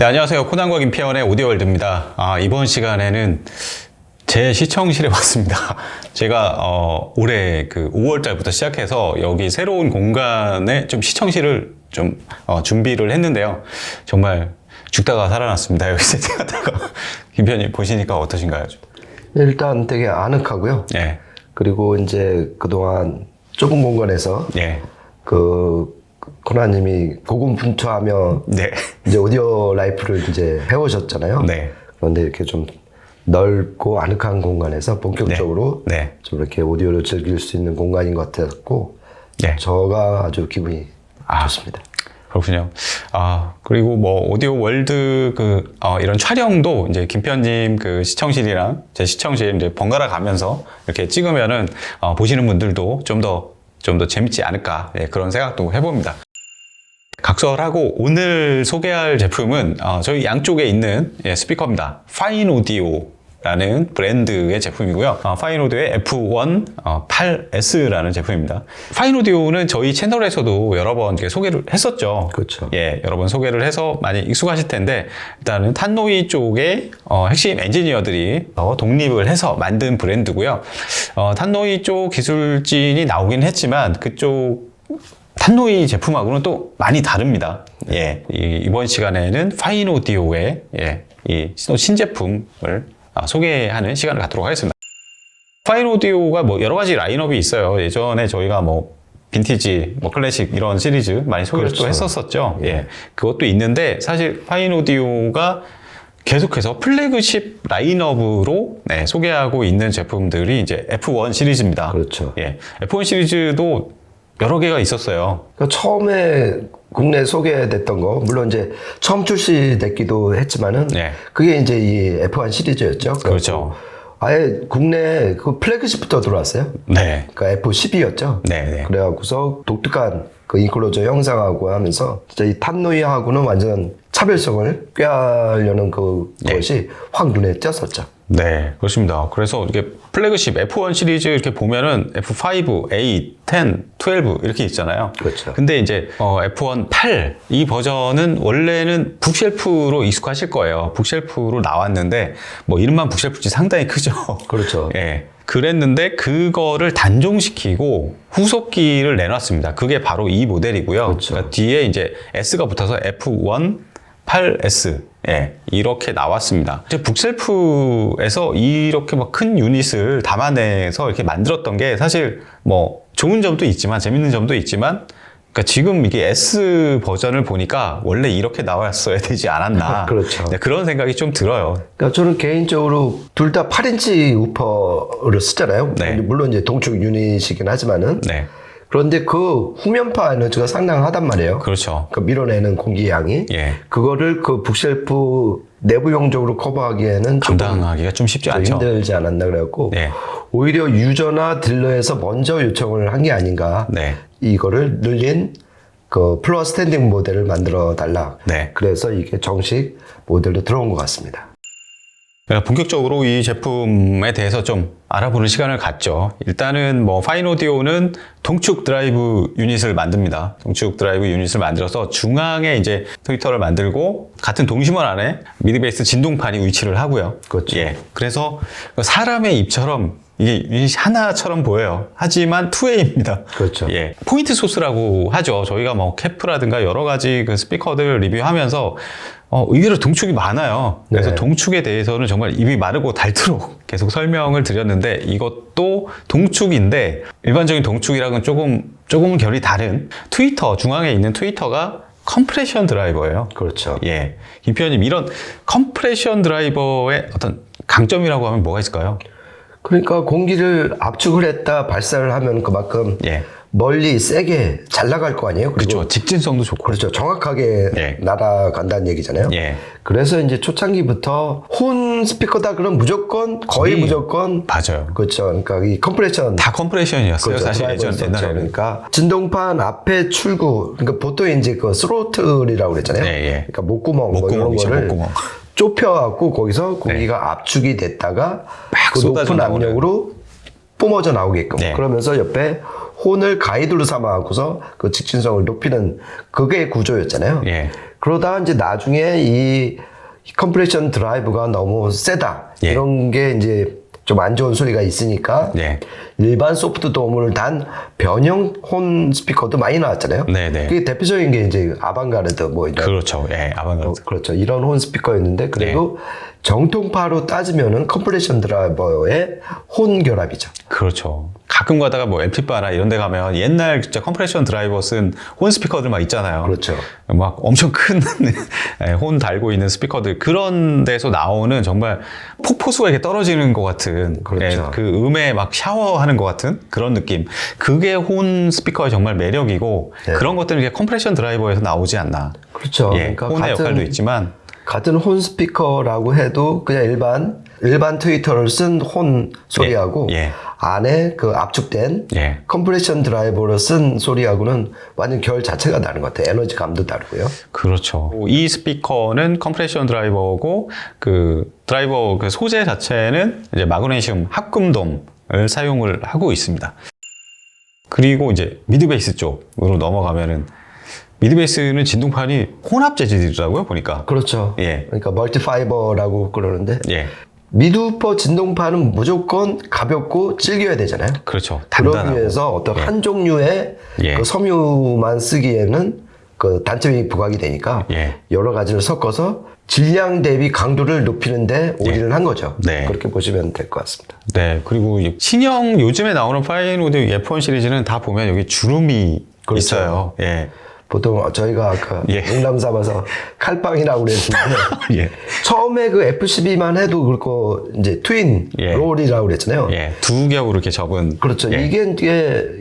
네, 안녕하세요. 코난과 김태원의 오디오월드입니다. 이번 시간에는 제 시청실에 왔습니다. 제가 올해 그 5월달부터 시작해서 여기 새로운 공간에 좀 시청실을 좀 준비를 했는데요. 정말 죽다가 살아났습니다. 여기 세팅하다가. 김 편님 보시니까 어떠신가요? 일단 되게 아늑하고요. 네. 그리고 이제 그동안 좁은 공간에서 네. 코나님이 고군분투하며 네. 이제 오디오 라이프를 이제 해오셨잖아요. 네. 그런데 이렇게 좀 넓고 아늑한 공간에서 본격적으로 네. 좀 이렇게 오디오를 즐길 수 있는 공간인 것 같았고, 네. 저가 아주 기분이 좋습니다. 그렇군요. 그리고 뭐, 오디오 월드 이런 촬영도 이제 김편님 그 시청실이랑 제 시청실 이제 번갈아 가면서 이렇게 찍으면은, 보시는 분들도 좀 더 재밌지 않을까. 예, 그런 생각도 해봅니다. 각설하고 오늘 소개할 제품은, 저희 양쪽에 있는 스피커입니다. 파인오디오라는 브랜드의 제품이고요. 파인오디오의 F1 8S라는 제품입니다. 파인오디오는 저희 채널에서도 여러 번 소개를 했었죠. 그렇죠. 예, 여러 번 소개를 해서 많이 익숙하실 텐데, 일단은 탄노이 쪽의 핵심 엔지니어들이 독립을 해서 만든 브랜드고요. 탄노이 쪽 기술진이 나오긴 했지만 그쪽 탄노이 제품하고는 또 많이 다릅니다. 예, 이번 시간에는 파인오디오의 이 신제품을 소개하는 시간을 갖도록 하겠습니다. 파인오디오가 뭐 여러 가지 라인업이 있어요. 예전에 저희가 뭐 빈티지, 뭐 클래식 이런 시리즈 많이 소개를 그렇죠. 또 했었었죠. 예, 그것도 있는데 사실 파인오디오가 계속해서 플래그십 라인업으로 소개하고 있는 제품들이 이제 F1 시리즈입니다. 그렇죠. 예, F1 시리즈도 여러 개가 있었어요. 그러니까 처음에 국내 소개됐던 거, 물론 이제 처음 출시됐기도 했지만은, 네. 그게 이제 이 F1 시리즈였죠. 그렇죠. 아예 국내 그 플래그십부터 들어왔어요. 네. 그러니까 F12였죠. 네. 그래갖고서 독특한 그 인클로저 형상하고 하면서 진짜 이 탄노이하고는 완전 차별성을 꾀하려는 그것이 확 눈에 띄었었죠. 네, 그렇습니다. 그래서 이렇게 플래그십 F1 시리즈 이렇게 보면은 F5, 8, 10, 12 이렇게 있잖아요. 그렇죠. 근데 이제 F1 8 이 버전은 원래는 북쉘프로 익숙하실 거예요. 북쉘프로 나왔는데 뭐 이름만 북쉘프지 상당히 크죠. 그렇죠. 예. 그랬는데 그거를 단종시키고 후속기를 내놨습니다. 그게 바로 이 모델이고요. 그렇죠. 그러니까 뒤에 이제 S가 붙어서 F1 8S 이렇게 나왔습니다. 이제 북셀프에서 이렇게 막 큰 유닛을 담아내서 이렇게 만들었던 게 사실 뭐 좋은 점도 있지만 재밌는 점도 있지만, 그러니까 지금 이게 S 버전을 보니까 원래 이렇게 나왔어야 되지 않았나. 그렇죠. 네, 그런 생각이 좀 들어요. 그러니까 저는 개인적으로 둘 다 8인치 우퍼를 쓰잖아요. 네. 물론 이제 동축 유닛이긴 하지만은. 네, 그런데 그 후면파 에너지가 상당하단 말이에요. 그렇죠. 그 밀어내는 공기 양이. 예. 그거를 그 북쉘프 내부용적으로 커버하기에는 감당하기가 좀 쉽지 않죠. 힘들지 않았나 그래갖고. 네. 오히려 유저나 딜러에서 먼저 요청을 한 게 아닌가. 네. 이거를 늘린 그 플로어 스탠딩 모델을 만들어 달라. 네. 그래서 이게 정식 모델로 들어온 것 같습니다. 본격적으로 이 제품에 대해서 좀 알아보는 시간을 갖죠. 일단은 뭐 파인오디오는 동축 드라이브 유닛을 만듭니다. 동축 드라이브 유닛을 만들어서 중앙에 이제 트위터를 만들고 같은 동심원 안에 미드베이스 진동판이 위치를 하고요. 그렇죠. 예. 그래서 사람의 입처럼 이게 유닛이 하나처럼 보여요. 하지만 2A입니다. 그렇죠. 예. 포인트 소스라고 하죠. 저희가 뭐 캐프라든가 여러 가지 그 스피커들 리뷰하면서 의외로 동축이 많아요. 그래서 네. 동축에 대해서는 정말 입이 마르고 닳도록 계속 설명을 드렸는데, 이것도 동축인데 일반적인 동축이랑은 조금은 결이 다른 트위터, 중앙에 있는 트위터가 컴프레션 드라이버예요. 그렇죠. 예. 김 표현님, 이런 컴프레션 드라이버의 어떤 강점이라고 하면 뭐가 있을까요? 그러니까 공기를 압축을 했다 발사를 하면 그만큼 예. 멀리 세게 잘 나갈 거 아니에요? 그리고 그렇죠. 직진성도 좋고. 그렇죠. 정확하게 예. 날아간다는 얘기잖아요. 예. 그래서 이제 초창기부터 혼 스피커다 그럼 무조건 거의 무조건 맞아요. 그렇죠. 그러니까 이 컴프레션 다 컴프레션이었어요. 그렇죠. 사실 드라이버였었죠. 옛날에는. 그러니까 진동판 앞에 출구, 그러니까 보통 이제 그 스로틀이라고 그랬잖아요. 예. 그러니까 목구멍 뭐 이런 목구멍이죠, 거를 목구멍. 좁혀갖고 거기서 공기가 압축이 됐다가 막 그 쏟아져 높은 나오는. 압력으로 뿜어져 나오게끔. 네. 그러면서 옆에 혼을 가이드로 삼아갖고서 그 직진성을 높이는 그게 구조였잖아요. 예. 그러다가 이제 나중에 이 컴프레션 드라이브가 너무 세다. 예. 이런 게 이제 좀 안 좋은 소리가 있으니까 네. 일반 소프트 돔을 단 변형 혼 스피커도 많이 나왔잖아요. 네네. 그게 대표적인 게 이제 아방가르드 뭐 이런 그렇죠. 예, 아방가르드. 그렇죠. 이런 혼 스피커였는데 그래도 네. 정통파로 따지면은 컴프레션 드라이버의 혼 결합이죠. 그렇죠. 가끔 가다가 뭐 LP바나 이런 데 가면 옛날 진짜 컴프레션 드라이버 쓴 혼 스피커들 막 있잖아요. 그렇죠. 막 엄청 큰 혼 달고 있는 스피커들 그런 데서 나오는 정말 폭포수가 이렇게 떨어지는 것 같은 그렇죠. 그 음에 막 샤워하는 것 같은 그런 느낌. 그게 혼 스피커의 정말 매력이고 네. 그런 것들은 이게 컴프레션 드라이버에서 나오지 않나. 그렇죠. 예, 그러니까 혼의 역할도 있지만 같은 혼 스피커라고 해도 그냥 일반 트위터를 쓴 혼 소리하고 예. 안에 그 압축된 예. 컴프레션 드라이버로 쓴 소리하고는 완전 결 자체가 다른 것 같아요. 에너지감도 다르고요. 그렇죠. 이 스피커는 컴프레션 드라이버고 그 드라이버 그 소재 자체는 이제 마그네슘 합금돔을 사용을 하고 있습니다. 그리고 이제 미드베이스 쪽으로 넘어가면은 미드베이스는 진동판이 혼합 재질이더라고요, 보니까. 그렇죠. 예. 그러니까 멀티파이버라고 그러는데 예. 미드우퍼 진동판은 무조건 가볍고 질겨야 되잖아요. 그렇죠. 그러기 단단하고. 위해서 어떤 한 종류의 예. 그 섬유만 쓰기에는 그 단점이 부각이 되니까 예. 여러 가지를 섞어서 질량 대비 강도를 높이는데 올인을 한 거죠. 네. 그렇게 보시면 될 것 같습니다. 네. 그리고 이 신형 요즘에 나오는 파인 오디오 F1 시리즈는 다 보면 여기 주름이 그렇죠. 있어요. 예. 보통 저희가 아까 예. 농담 삼아서 칼빵이라고 그랬는데 예. 처음에 그 F12만 해도 그렇고 이제 트윈 예. 롤이라고 그랬잖아요. 예. 두 겹으로 이렇게 접은. 그렇죠. 예. 이게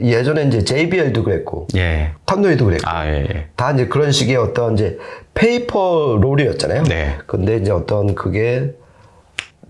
예전에 이제 JBL도 그랬고 예. 탐노이도 그랬고 아, 예. 예. 다 이제 그런 식의 어떤 이제 페이퍼 롤이었잖아요. 네. 근데 이제 어떤 그게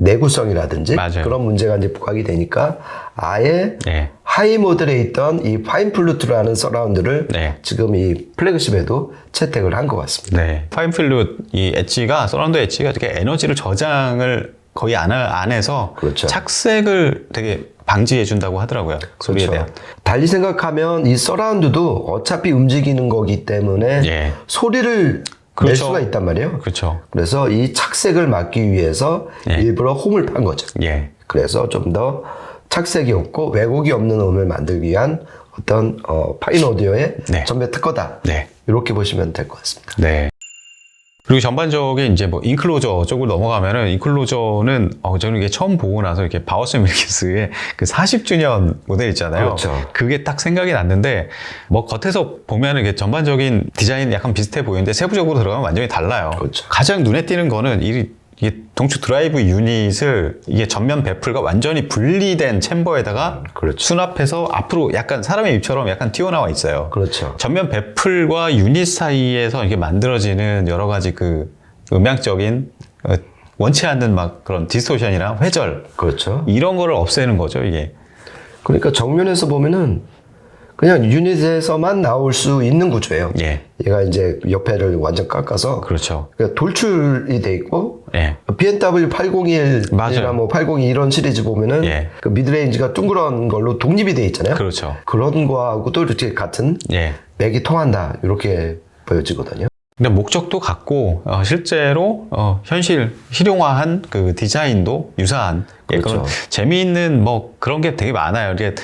내구성이라든지 맞아요. 그런 문제가 이제 부각이 되니까 아예 예. 하이 모델에 있던 이 파인 플루트라는 서라운드를 네. 지금 이 플래그십에도 채택을 한 것 같습니다. 네. 파인 필름 이 엣지가 서라운드 엣지가 되게 에너지를 저장을 거의 안 해서 그렇죠. 착색을 되게 방지해 준다고 하더라고요. 소리에 대한. 달리 생각하면 이 서라운드도 어차피 움직이는 거기 때문에 예. 소리를 낼 그렇죠. 수가 있단 말이에요. 그렇죠. 그래서 이 착색을 막기 위해서 예. 일부러 홈을 판 거죠. 예. 그래서 좀 더 착색이 없고 왜곡이 없는 음을 만들기 위한 어떤 파인 오디오의 네. 전매 특허다. 네. 이렇게 보시면 될 것 같습니다. 네. 그리고 전반적인 이제 뭐 인클로저 쪽을 넘어가면은 인클로저는 저는 이게 처음 보고 나서 이렇게 바워스 밀키스의 그 40주년 모델 있잖아요. 그렇죠. 그게 딱 생각이 났는데 뭐 겉에서 보면은 이게 전반적인 디자인이 약간 비슷해 보이는데 세부적으로 들어가면 완전히 달라요. 그렇죠. 가장 눈에 띄는 거는 이게 동축 드라이브 유닛을 이게 전면 베풀과 완전히 분리된 챔버에다가 그렇죠. 수납해서 앞으로 약간 사람의 입처럼 약간 튀어나와 있어요. 그렇죠. 전면 베풀과 유닛 사이에서 이게 만들어지는 여러 가지 그 음향적인 원치 않는 막 그런 디스토션이랑 회절 그렇죠. 이런 거를 없애는 거죠, 이게. 그러니까 정면에서 보면은 그냥 유닛에서만 나올 수 있는 구조예요. 예. 얘가 이제 옆에를 완전 깎아서 그렇죠. 그러니까 돌출이 돼 있고 예. BMW 801이나 맞아요. 뭐 802 이런 시리즈 보면은 예. 그 미드레인지가 둥그런 걸로 독립이 돼 있잖아요. 그렇죠. 그런 거하고도 이렇게 같은 예. 맥이 통한다 이렇게 보여지거든요. 근데 목적도 같고 실제로 현실 실용화한 그 디자인도 유사한 그렇죠. 그런 재미있는 뭐 그런 게 되게 많아요. 이게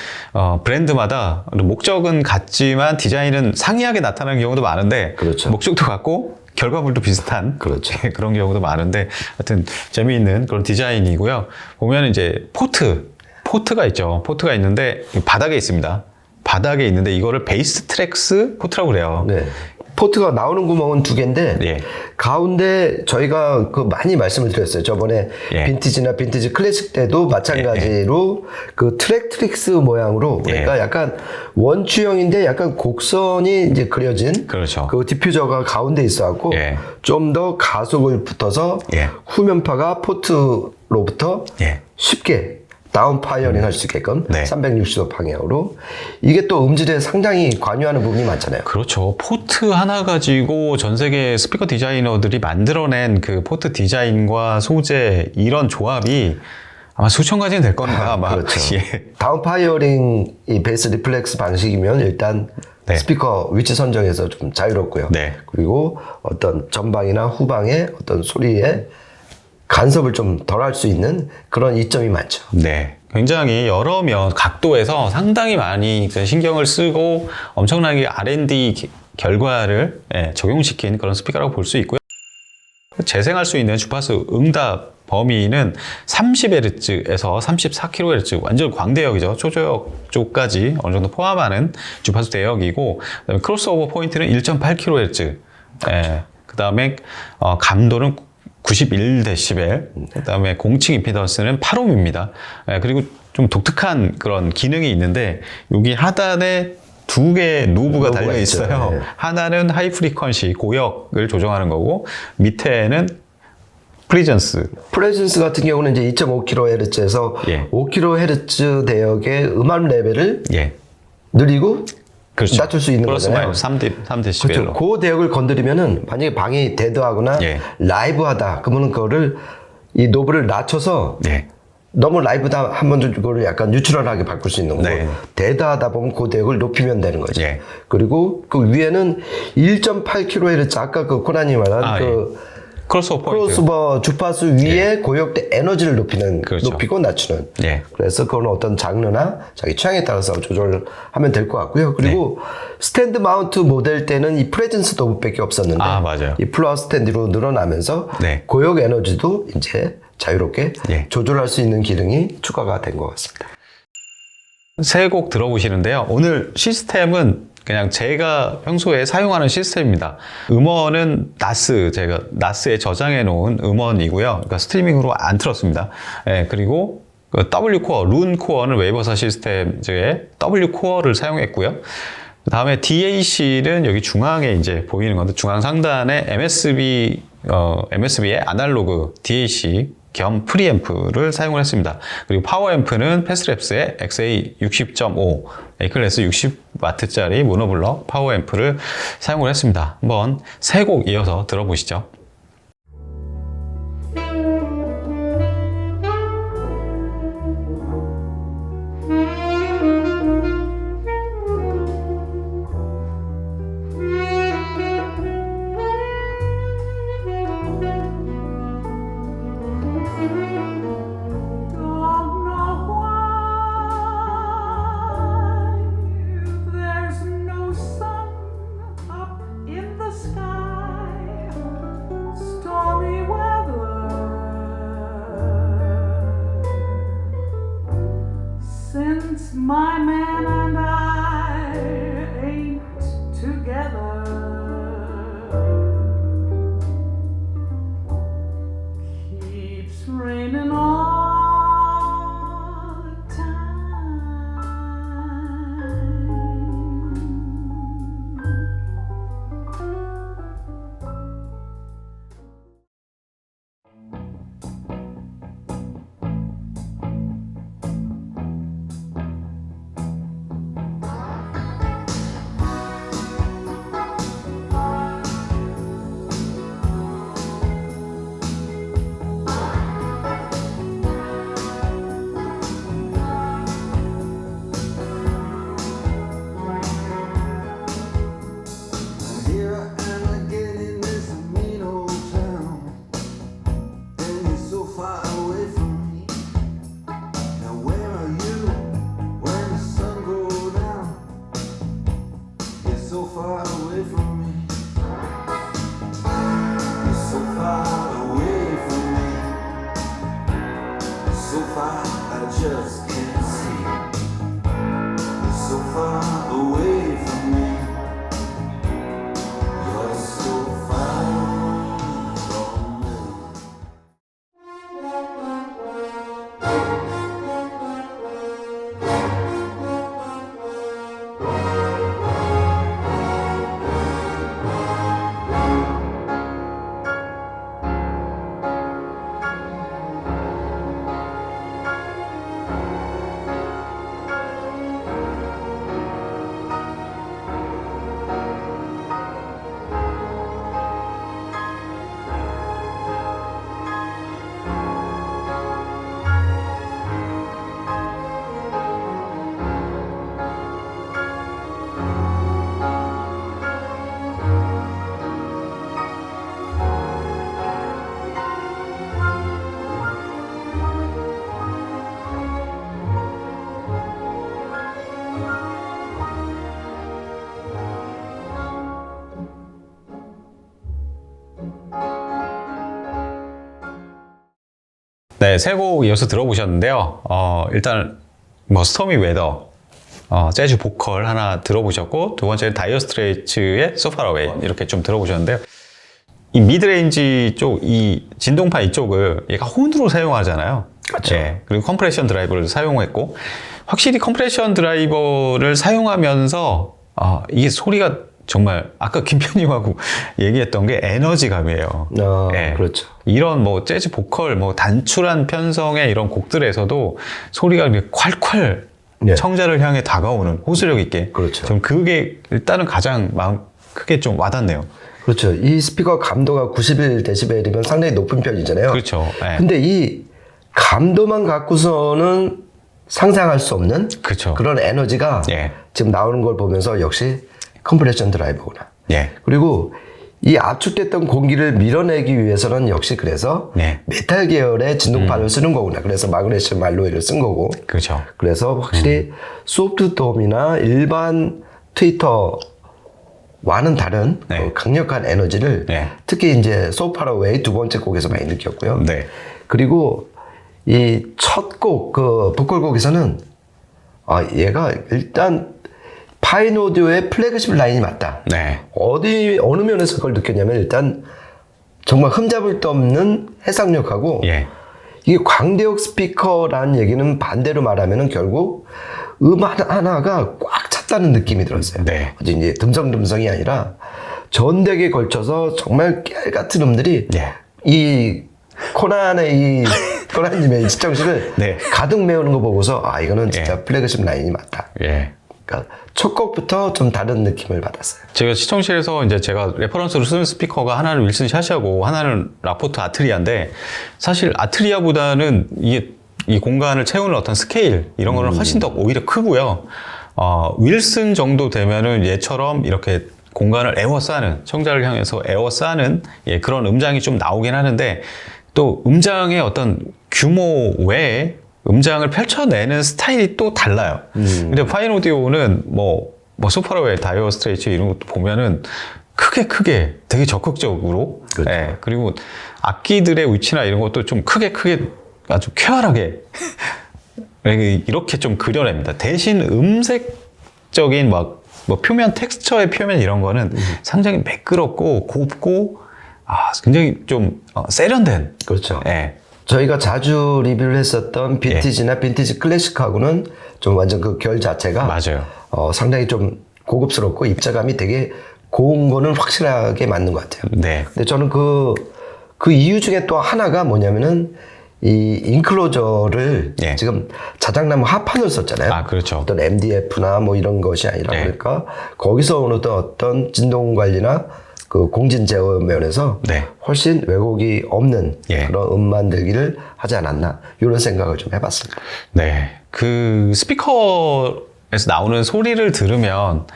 브랜드마다 목적은 같지만 디자인은 상이하게 나타나는 경우도 많은데 그렇죠. 목적도 같고 결과물도 비슷한 그렇죠. 그런 경우도 많은데 하여튼 재미있는 그런 디자인이고요. 보면 이제 포트가 있죠. 포트가 있는데 바닥에 있습니다. 바닥에 있는데 이거를 베이스 트랙스 포트라고 그래요. 네. 포트가 나오는 구멍은 두 개인데 예. 가운데 저희가 그 많이 말씀을 드렸어요. 저번에 예. 빈티지 클래식 때도 마찬가지로 그 트랙트릭스 모양으로 그러니까 약간 원추형인데 약간 곡선이 이제 그려진 그렇죠. 그 디퓨저가 가운데 있어갖고 예. 좀 더 가속을 붙어서 예. 후면파가 포트로부터 예. 쉽게 다운 파이어링 할 수 있게끔 네. 360도 방향으로 이게 또 음질에 상당히 관여하는 부분이 많잖아요. 그렇죠. 포트 하나 가지고 전 세계 스피커 디자이너들이 만들어낸 그 포트 디자인과 소재 이런 조합이 아마 수천 가지는 될 겁니다. 아마. 그렇죠. 예. 다운 파이어링 이 베이스 리플렉스 방식이면 일단 네. 스피커 위치 선정에서 좀 자유롭고요. 네. 그리고 어떤 전방이나 후방의 어떤 소리에 간섭을 좀 덜 할 수 있는 그런 이점이 많죠. 네. 굉장히 여러 각도에서 상당히 많이 신경을 쓰고 엄청나게 R&D 결과를 적용시킨 그런 스피커라고 볼 수 있고요. 재생할 수 있는 주파수 응답 범위는 30Hz에서 34kHz, 완전 광대역이죠. 초저역 쪽까지 어느 정도 포함하는 주파수 대역이고, 그다음에 크로스오버 포인트는 1.8kHz, 그 다음에 감도는 91dB, 그 다음에 공칭 임피던스는 8ohm입니다. 그리고 좀 독특한 그런 기능이 있는데, 여기 하단에 두 개의 노브가 달려 있어요. 네. 하나는 하이 프리퀀시 고역을 조정하는 거고, 밑에는 프리전스. 프레젠스 같은 경우는 이제 2.5kHz에서 예. 5kHz 대역의 음악 레벨을 예. 느리고 그렇죠. 낮출 수 있는 플러스 거잖아요. 마이너스 3dB로. 그렇죠. 그 대역을 건드리면은 만약에 방이 데드하거나 예. 라이브하다 그러면 그거를 이 노브를 낮춰서 네. 너무 라이브다 하면 그거를 약간 뉴트럴하게 바꿀 수 있는 거고 네. 데드하다 보면 그 대역을 높이면 되는 거죠. 예. 그리고 그 위에는 1.8kHz 아까 그 코난이 말한 그 크로스오버 포인트. 크로스오버 주파수 위에 고역대 에너지를 높이는 그렇죠. 높이고 낮추는. 예. 그래서 그건 어떤 장르나 자기 취향에 따라서 조절하면 될 것 같고요. 그리고 스탠드 마운트 모델 때는 이 프레젠스 노브밖에 없었는데 맞아요. 이 플러스 스탠드로 늘어나면서 네. 고역 에너지도 이제 자유롭게 예. 조절할 수 있는 기능이 추가가 된 것 같습니다. 세 곡 들어보시는데요. 오늘 시스템은 그냥 제가 평소에 사용하는 시스템입니다. 음원은 제가 나스에 저장해 놓은 음원이고요. 그러니까 스트리밍으로 안 틀었습니다. 그리고 W코어, 룬코어는 웨이버사 시스템즈의 W코어를 사용했고요. 그 다음에 DAC는 여기 중앙에 이제 보이는 건데, 중앙 상단에 MSB의 아날로그 DAC 겸 프리앰프를 사용을 했습니다. 그리고 파워앰프는 패스랩스의 XA60.5 A클래스 60W짜리 모노블럭 파워앰프를 사용을 했습니다. 한번 세 곡 이어서 들어보시죠. There's no sun up in the sky, stormy weather. Since my man and I ain't together, keeps raining all the time. Here I am again in this mean old town, and you're so far away from me. Now where are you when the sun goes down? You're so far away from me. You're so far away from me. So far I just can't see. You're so far away from me. You're so far from me. 네, 세 곡 이어서 들어보셨는데요. 일단 뭐 스토미 웨더, 재즈 보컬 하나 들어보셨고, 두 번째는 다이어 스트레이츠의 So Far Away 이렇게 좀 들어보셨는데요. 이 미드레인지 쪽, 이 진동파 이쪽을 얘가 혼으로 사용하잖아요. 그렇죠. 예, 그리고 컴프레션 드라이버를 사용했고, 확실히 컴프레션 드라이버를 사용하면서 이게 소리가 정말 아까 김편님하고 얘기했던 게 에너지감이에요. 예. 그렇죠. 이런 뭐 재즈 보컬, 뭐 단출한 편성의 이런 곡들에서도 소리가 이렇게 콸콸 예. 청자를 향해 다가오는 호소력 있게. 그렇죠. 좀 그게 일단은 가장 마음 크게 좀 와닿네요. 그렇죠. 이 스피커 감도가 91데시벨이면 상당히 높은 편이잖아요. 그렇죠. 예. 근데 이 감도만 갖고서는 상상할 수 없는 그렇죠. 그런 에너지가 예. 지금 나오는 걸 보면서 역시 컴프레션 드라이버구나. 예. 그리고 이 압축됐던 공기를 밀어내기 위해서는 역시 그래서 네. 메탈 계열의 진동판을 쓰는 거구나. 그래서 마그네슘 알로이를 쓴 거고. 그렇죠. 그래서 확실히 소프트 돔이나 일반 트위터와는 다른 네. 그 강력한 에너지를 네. 특히 이제 So Far Away 두 번째 곡에서 많이 느꼈고요. 네. 그리고 이 첫 곡, 그 보컬 곡에서는 얘가 일단 파인 오디오의 플래그십 라인이 맞다. 네. 어느 면에서 그걸 느꼈냐면 일단 정말 흠잡을 데 없는 해상력하고 예. 이게 광대역 스피커라는 얘기는 반대로 말하면은 결국 하나가 꽉 찼다는 느낌이 들었어요. 네. 이제 듬성듬성이 아니라 전덱에 걸쳐서 정말 깨알 같은 음들이 예. 이 코난의 코난님의 시청실을 네. 가득 메우는 거 보고서 이거는 진짜 예. 플래그십 라인이 맞다. 예. 그러니까 첫 곡부터 좀 다른 느낌을 받았어요. 제가 시청실에서 이제 제가 레퍼런스로 쓰는 스피커가 하나는 윌슨 샷이하고 하나는 라포트 아트리아인데, 사실 아트리아보다는 이게 이 공간을 채우는 어떤 스케일 이런 거는 훨씬 더 오히려 크고요. 윌슨 정도 되면은 얘처럼 이렇게 공간을 에워싸는, 청자를 향해서 에워싸는 그런 음장이 좀 나오긴 하는데, 또 음장의 어떤 규모 외에 음장을 펼쳐내는 스타일이 또 달라요. 근데 파인 오디오는 뭐 소파라웨이, 다이어 스트레이트 이런 것도 보면은 크게 되게 적극적으로, 그렇죠. 예, 그리고 악기들의 위치나 이런 것도 좀 크게 아주 쾌활하게 이렇게 좀 그려냅니다. 대신 음색적인 뭐 표면 텍스처의 표면 이런 거는 상당히 매끄럽고 곱고 굉장히 좀 세련된. 그렇죠. 예. 저희가 자주 리뷰를 했었던 빈티지나 빈티지 클래식하고는 좀 완전 그 결 자체가 맞아요. 상당히 좀 고급스럽고 입자감이 되게 고운 거는 확실하게 맞는 것 같아요. 네. 근데 저는 그 이유 중에 또 하나가 뭐냐면은 이 인클로저를 예. 지금 자작나무 합판을 썼잖아요. 그렇죠. 어떤 MDF나 뭐 이런 것이 아니라 네. 그러니까 거기서 오는 어떤 진동 관리나 그 공진 제어 면에서 네. 훨씬 왜곡이 없는 예. 그런 음 만들기를 하지 않았나 이런 생각을 좀 해봤습니다. 네. 그 스피커에서 나오는 소리를 들으면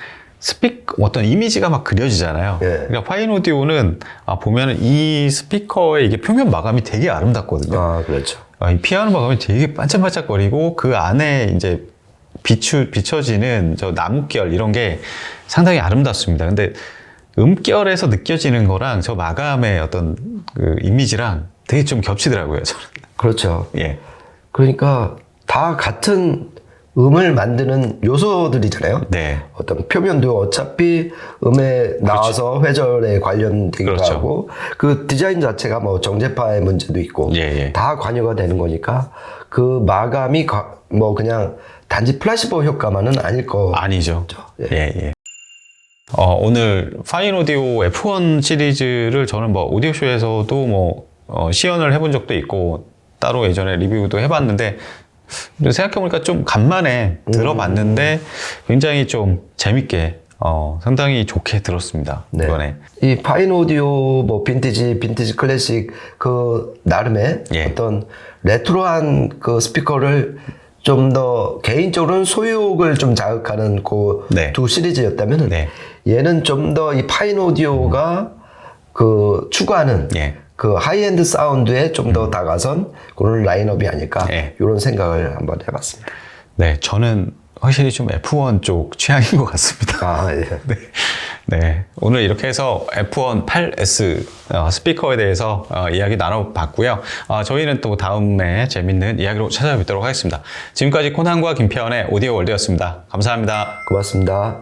어떤 이미지가 막 그려지잖아요. 예. 그러니까 파인 오디오는 보면은 이 스피커의 이게 표면 마감이 되게 아름답거든요. 그렇죠. 이 피아노 마감이 되게 반짝반짝거리고 그 안에 이제 비춰지는 저 나뭇결 이런 게 상당히 아름답습니다. 근데 음결에서 느껴지는 거랑 저 마감의 어떤 그 이미지랑 되게 좀 겹치더라고요, 저는. 그렇죠. 예. 그러니까 다 같은 음을 만드는 요소들이잖아요. 네. 어떤 표면도 어차피 음에 나와서 회절에 관련되기도 그렇죠. 하고 그 디자인 자체가 뭐 정제파의 문제도 있고 예. 다 관여가 되는 거니까 그 마감이 뭐 그냥 단지 플라시보 효과만은 아닐 거. 아니죠. 예. 예. 오늘 파인 오디오 F1 시리즈를 저는 뭐 오디오쇼에서도 뭐 시연을 해본 적도 있고 따로 예전에 리뷰도 해봤는데, 생각해보니까 좀 간만에 들어봤는데 굉장히 좀 재밌게 상당히 좋게 들었습니다. 네. 이번에. 이 파인 오디오 뭐 빈티지 클래식 그 나름의 예. 어떤 레트로한 그 스피커를 좀 더 개인적으로는 소유욕을 좀 자극하는 그 네. 두 시리즈였다면은 네. 얘는 좀 더 이 파인 오디오가 그 추구하는 예. 그 하이엔드 사운드에 좀 더 다가선 그런 라인업이 아닐까 예. 이런 생각을 한번 해봤습니다. 네, 저는 확실히 좀 F1 쪽 취향인 것 같습니다. 아, 예. 네. 네. 오늘 이렇게 해서 F1 8S 스피커에 대해서 이야기 나눠봤고요. 저희는 또 다음에 재밌는 이야기로 찾아뵙도록 하겠습니다. 지금까지 코난과 김태현의 오디오 월드였습니다. 감사합니다. 고맙습니다.